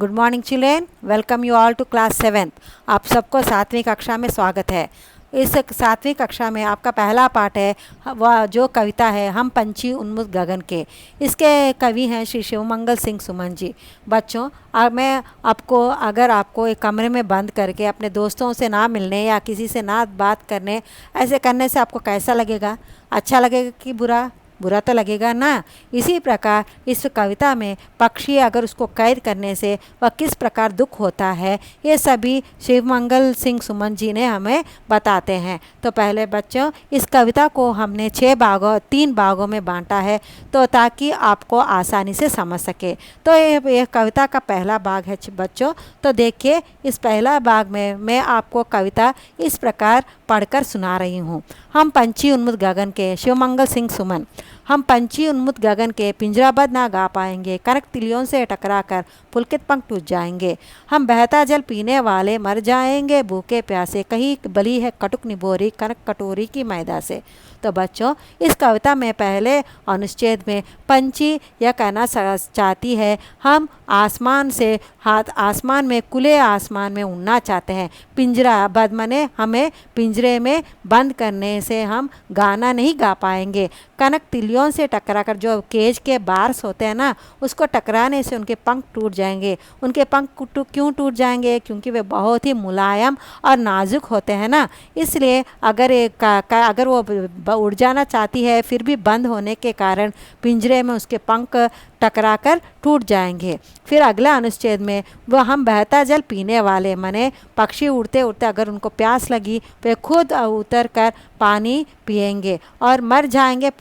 Good morning children, welcome you all to class 7th। आप सबको 7वीं कक्षा में स्वागत है। इस 7वीं कक्षा में आपका पहला पाठ है वह जो कविता है हम पंछी उन्मुख गगन के। इसके कवि हैं श्री शिवमंगल सिंह सुमन जी। बच्चों, मैं आपको अगर आपको एक कमरे में बंद करके अपने दोस्तों से ना मिलने या किसी से ना बात करने, ऐसे करने से आपको कैसा लगेगा? अच्छा लगेगा कि बुरा? बुरा तो लगेगा ना। इसी प्रकार इस कविता में पक्षी अगर उसको कैद करने से वह किस प्रकार दुख होता है, ये सभी शिवमंगल सिंह सुमन जी ने हमें बताते हैं। तो पहले बच्चों, इस कविता को हमने 3 भागों में बांटा है तो ताकि आपको आसानी से समझ सके। तो ये कविता का पहला भाग है बच्चों। तो देखिए, इस पहला भाग में मैं आपको कविता इस प्रकार पढ़कर सुना रही हूँ। हम पंछी उन्मुख गगन के, शिवमंगल सिंह सुमन। हम पंछी उन्मुख गगन के पिंजराबद्ध ना गा पाएंगे, कनक तिलियों से टकराकर पुलकित पंख टूट जाएंगे। हम बहता जल पीने वाले मर जाएंगे भूखे प्यासे, कहीं बली है कटुक निबोरी कनक कटोरी की मैदा से। तो बच्चों, इस कविता में पहले अनुच्छेद में पंछी यह कहना चाहती है हम आसमान में खुले आसमान में उड़ना चाहते हैं। पिंजरा बद मने हमें पिंजरे में बंद करने से हम गाना नहीं गा पाएंगे। कनक तिलियों से टकराकर, जो केज के बार्स होते हैं ना, उसको टकराने से उनके पंख टूट जाएंगे। उनके पंख क्यों टूट जाएंगे? क्योंकि वे बहुत ही मुलायम और नाजुक होते हैं ना। इसलिए अगर वो उड़ जाना चाहती है फिर भी बंद होने के कारण पिंजरे में उसके पंख टकराकर टूट जाएंगे। फिर अगला अनुच्छेद में वह हम बहता जल पीने वाले, माने पक्षी उड़ते उड़ते अगर उनको प्यास लगी वे खुद उतर कर पानी पिएंगे और मर जाएंगे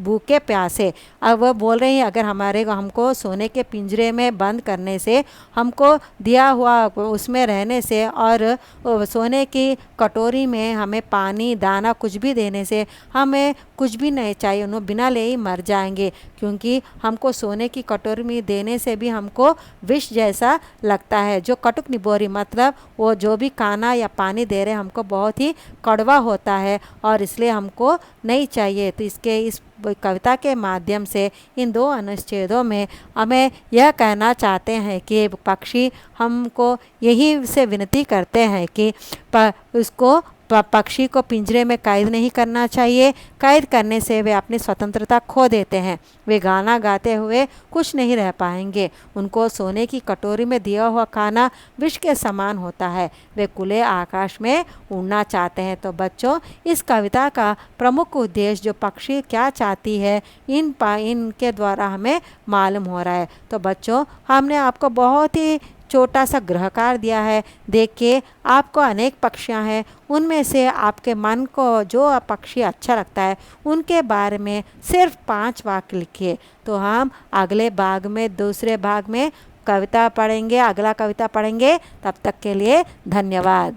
भूखे प्यासे। अब वह बोल रही हैं अगर हमको सोने के पिंजरे में बंद करने से, हमको दिया हुआ उसमें रहने से और सोने की कटोरी में हमें पानी दाना कुछ भी देने से हमें कुछ भी नहीं चाहिए, उन्हें बिना ले ही मर जाएंगे। क्योंकि हमको सोने की कटोरी में देने से भी हमको विष जैसा लगता है। जो कटुक निबोरी मतलब वो जो भी खाना या पानी दे रहे हमको बहुत ही कड़वा होता है और इसलिए हमको नहीं चाहिए। तो इस कविता के माध्यम से इन 2 अनुच्छेदों में हमें यह कहना चाहते हैं कि पक्षी हमको यही से विनती करते हैं कि उसको पक्षी को पिंजरे में कैद नहीं करना चाहिए। कैद करने से वे अपनी स्वतंत्रता खो देते हैं। वे गाना गाते हुए कुछ नहीं रह पाएंगे। उनको सोने की कटोरी में दिया हुआ खाना विष के समान होता है। वे खुले आकाश में उड़ना चाहते हैं। तो बच्चों, इस कविता का प्रमुख उद्देश्य जो पक्षी क्या चाहती है इनके द्वारा हमें मालूम हो रहा है। तो बच्चों, हमने आपको बहुत ही छोटा सा गृहकार दिया है। देखिए, आपको अनेक पक्षियाँ हैं, उनमें से आपके मन को जो पक्षी अच्छा लगता है उनके बारे में सिर्फ 5 वाक्य लिखिए। तो हम अगले भाग में, दूसरे भाग में कविता पढ़ेंगे, अगला कविता पढ़ेंगे। तब तक के लिए धन्यवाद।